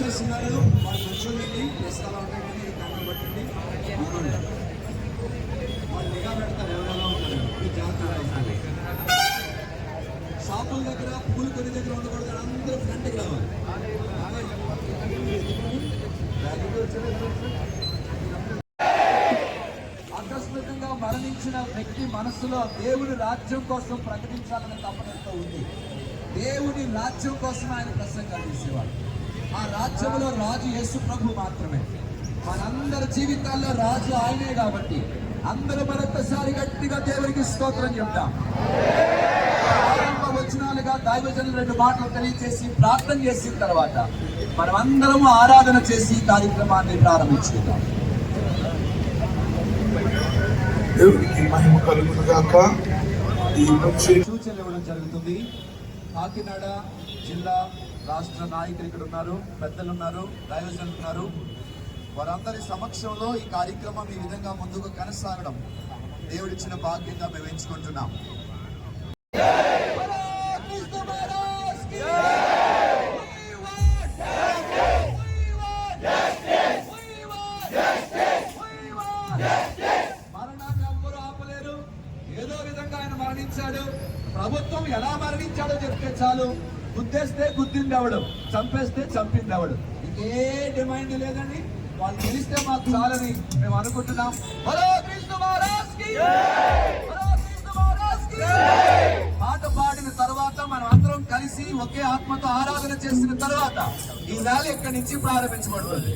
చేస్తున్నారు వాళ్ళు కూర్చోండి, ప్రశ్నలు ఉంటాయి, కన్నం పట్టండి, వాళ్ళు నిఘా పెడతారు ఎవరెలా ఉంటారు, మీరు జాగ్రత్త. షాపుల దగ్గర పూలు కొన్ని దగ్గర ఉండకూడదు, అందరూ ఫ్రంట్కి రావాలి. ఆకస్మికంగా మరణించిన వ్యక్తి మనసులో దేవుని రాజ్యం కోసం ప్రకటించాలనే తపనతో ఉంది. దేవుని రాజ్యం కోసం ఆయన ప్రసంగాలు చేసేవాడు. ఆ రాజ్యంలో రాజు యేసు ప్రభు మాత్రమే. మనందరి జీవితాల్లో రాజు ఆయనే కాబట్టి అందరూ మరొకసారి గట్టిగా దేవునికి స్తోత్రం చెప్తాం. ఆరంభ వచనాలుగా దైవజనులు 2 మాటలు తెలియజేసి ప్రార్థన చేసిన తర్వాత మనం అందరం ఆరాధన చేసి కార్యక్రమాన్ని ప్రారంభించుకుందాం. దేవునికి మహిమ కలుగును గాక. సూచనలు ఇవ్వడం జరుగుతుంది. కాకినాడ జిల్లా రాష్ట్ర నాయకులు ఇక్కడ ఉన్నారు, పెద్దలు ఉన్నారు, దైవజనులు ఉన్నారు. వారందరి సమక్షంలో ఈ కార్యక్రమం ఈ విధంగా ముందుకు కొనసాగడం దేవుడిచ్చిన భాగ్యంగా మేము ఎంచుకుంటున్నాం. మరణాన్ని ఎవ్వరూ ఆపలేరు. ఏదో విధంగా ఆయన మరణించాడు. ప్రభుత్వం ఎలా మరణించాడో చెప్తే చాలు. గుద్దేస్తే గుద్దింది ఎవడు, చంపేస్తే చంపింది ఎవడు, ఇంకే డిమాండ్ లేదండి. వాళ్ళు గెలిస్తే మాకు చాలని మేము అనుకుంటున్నాం. పాట పాడిన తర్వాత మనం అందరం కలిసి ఒకే ఆత్మతో ఆరాధన చేసిన తర్వాత ఈ ర్యాలీ ఇక్కడి నుంచి ప్రారంభించబడుతుంది.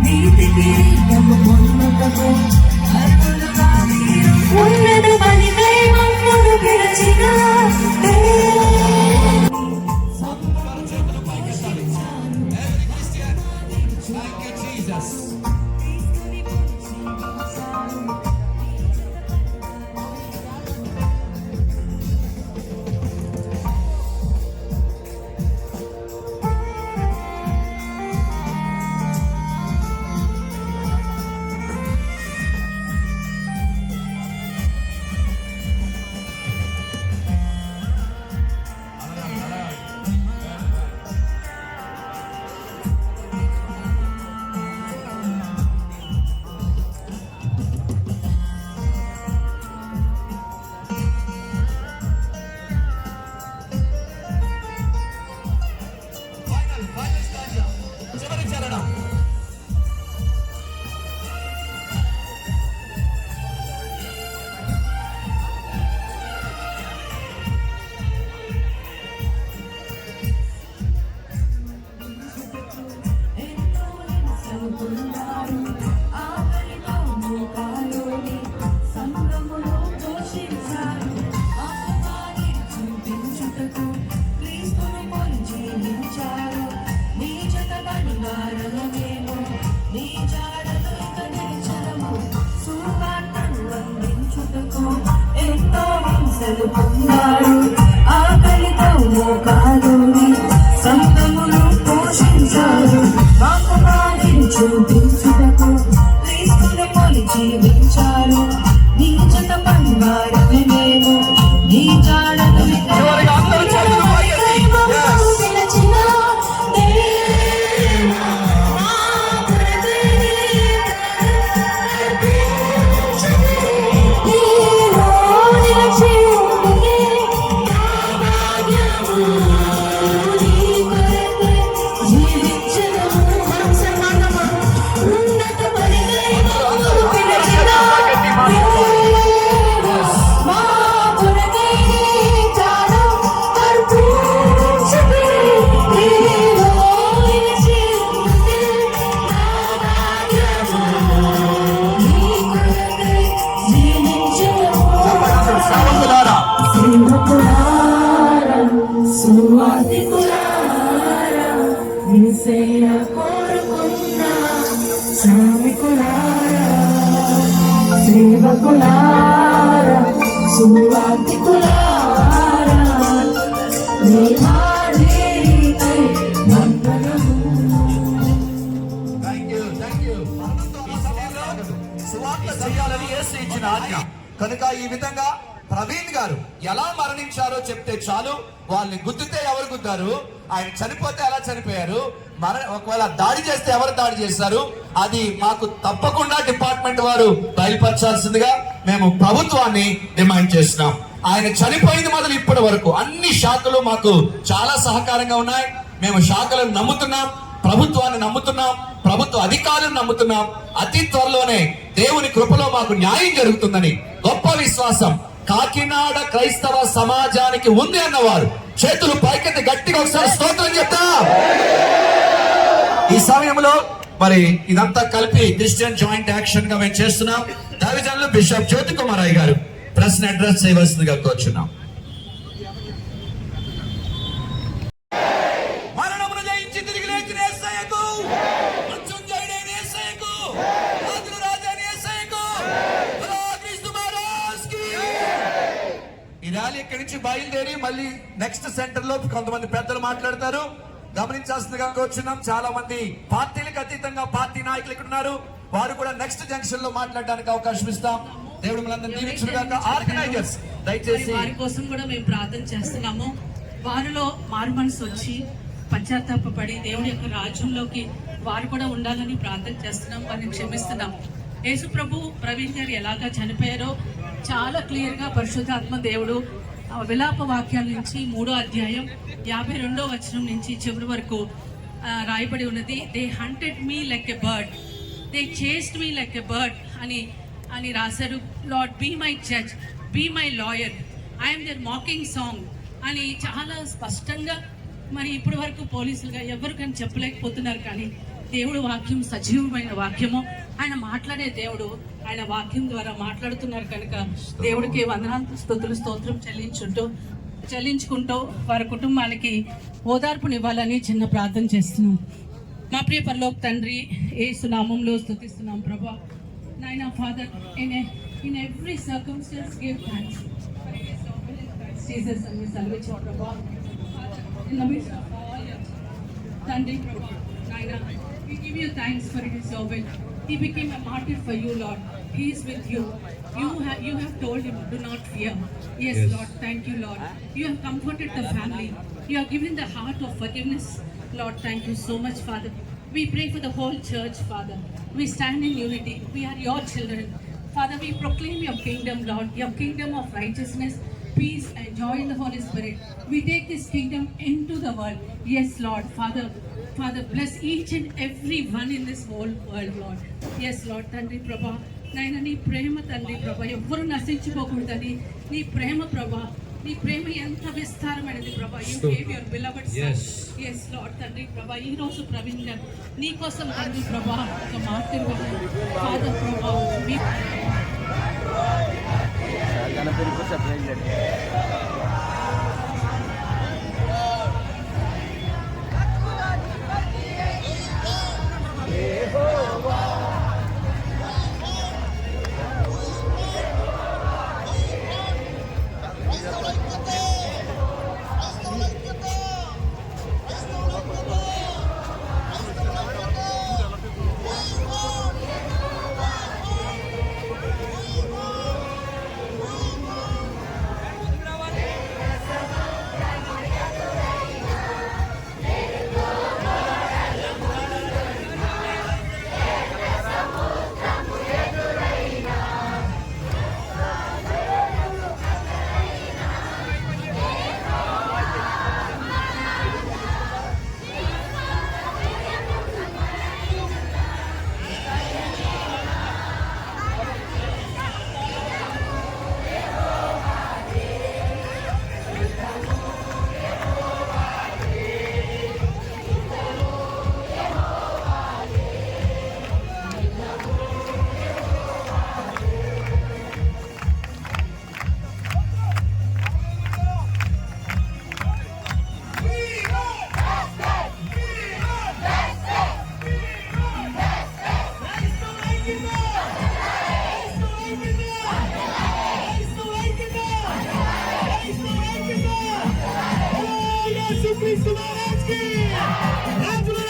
నీతి కిరీటము పొందుటకు అర్హులుగా మీరు సేవకులారా, సువార్త చేయాలని యేసు ఇచ్చిన ఆజ్ఞ కనుక ఈ విధంగా ప్రవీణ్ గారు ఎలా మరణించారో చెప్తే చాలు. వాళ్ళని గుద్దితే ఎవరు గుద్దారు, ఆయన చనిపోతే ఎలా చనిపోయారు, ఒకవేళ దాడి చేస్తే ఎవరు దాడి చేశారు, అది మాకు తప్పకుండా డిపార్ట్మెంట్ వారు బయలుపరచాల్సిందిగా మేము ప్రభుత్వాన్ని డిమాండ్ చేస్తున్నాం. ఆయన చనిపోయింది మొదలు ఇప్పటి వరకు అన్ని శాఖలు మాకు చాలా సహకారంగా ఉన్నాయి. మేము శాఖలను నమ్ముతున్నాం, ప్రభుత్వాన్ని నమ్ముతున్నాం, ప్రభుత్వ అధికారులను నమ్ముతున్నాం. అతి త్వరలోనే దేవుని కృపలో మాకు న్యాయం జరుగుతుందని గొప్ప విశ్వాసం కాకినాడ క్రైస్తవ సమాజానికి ఉంది అన్నవారు చేతులు పైకెత్తి గట్టిగా ఒకసారి స్తోత్రం చెప్తాం. ఈ సమయంలో మరి ఇదంతా కలిపి క్రిస్టియన్ జాయింట్ యాక్షన్ గా మేము చేస్తున్నాం. దైవజనులు బిషప్ జ్యోతి కుమారయ్య గారు ప్రశ్న అడ్రస్ చేయవలసిందిగా కోరుచున్నాం. మరణమును జయించి తిరిగి లేచిన యేసయ్యకు, మృత్యుంజయుడైన యేసయ్యకు, రాజుల రాజైన యేసయ్యకు, బలో క్రీస్తు మహారాజ్ కి. ఈ ర్యాలీ ఇక్కడి నుంచి బయలుదేరి మళ్ళీ నెక్స్ట్ సెంటర్ లో కొంతమంది పెద్దలు మాట్లాడతారు. గమనించాల్సిందిగా కోరుచున్నాం. చాలా మంది పార్టీలకు అతీతంగా పార్టీ నాయకులు ఇక్కడ ఉన్నారు. వారు కూడా నెక్స్ట్ జంక్షన్ లో మాట్లాడడానికి అవకాశం ఇస్తాం. దేవుడు మనందరినీ దీవించుగాక. ఆర్గనైజర్స్ దయచేసి వారి కోసం కూడా మేము ప్రార్థన చేస్తున్నాము. వారిలో మారు మనసు వచ్చి పశ్చాత్తాపడి దేవుడి యొక్క రాజ్యంలోకి వారు కూడా ఉండాలని ప్రార్థన చేస్తున్నాం. వారిని క్షమిస్తున్నాం. యేసు ప్రభు ప్రవీణ్ గారు ఎలాగా చనిపోయారో చాలా క్లియర్ గా పరిశుద్ధాత్మ దేవుడు విలాప వాక్యాల నుంచి 3వ అధ్యాయం 52వ వచనం నుంచి చివరి వరకు రాయబడి ఉన్నది. They hunted me like a bird, they chased me like a bird అని రాశారు. Lord be my judge, be my lawyer, I'm their mocking song అని చాలా స్పష్టంగా మరి ఇప్పటి వరకు పోలీసులుగా ఎవరికని చెప్పలేకపోతున్నారు. కానీ దేవుడు వాక్యం సజీవమైన వాక్యము. ఆయన మాట్లాడే దేవుడు, ఆయన వాక్యం ద్వారా మాట్లాడుతున్నారు కనుక దేవుడికి వందనాలు స్తుతులు స్తోత్రం చెల్లించుకుంటూ వారి కుటుంబానికి ఓదార్పునివ్వాలని చిన్న ప్రార్థన చేస్తున్నాం. మా ప్రియ పరలోక తండ్రి, యేసు నామములో స్తుతిస్తున్నాం ప్రభా. నాయనా father, in every circumstance give thanks. Jesus and we salvage your ప్రభా. In the midst of all your తండ్రి ప్రభా, నాయనా we give you thanks for his servant. He became a martyr for you, Lord. He is with you. You have told him, do not fear. Yes, Lord. Thank you, Lord. You have comforted the family. You have given the heart of forgiveness. Lord, thank you so much, Father. We pray for the whole church, Father. We stand in unity. We are your children. Father, we proclaim your kingdom, Lord. Your kingdom of righteousness, peace and joy in the Holy Spirit. We take this kingdom into the world. Yes, Lord. Father, bless each and every one in this whole world, Lord. Yes, Lord. Tandri Prabha, నాయన నీ ప్రేమ తండ్రి ప్రభా, ఎవ్వరూ నశించుకోకూడదని నీ ప్రేమ ప్రభా, నీ ప్రేమ ఎంత విస్తారమైనది ప్రభా. You gave your beloved son. yes Lord తండ్రి ప్రభా, ఈ రోజు ప్రవీణ్ గారు నీ కోసం తండ్రి ప్రభా ఒక మార్టిర్ ఫాదర్ ప్రభా మీ క్రీస్తు మహారాజ్ కి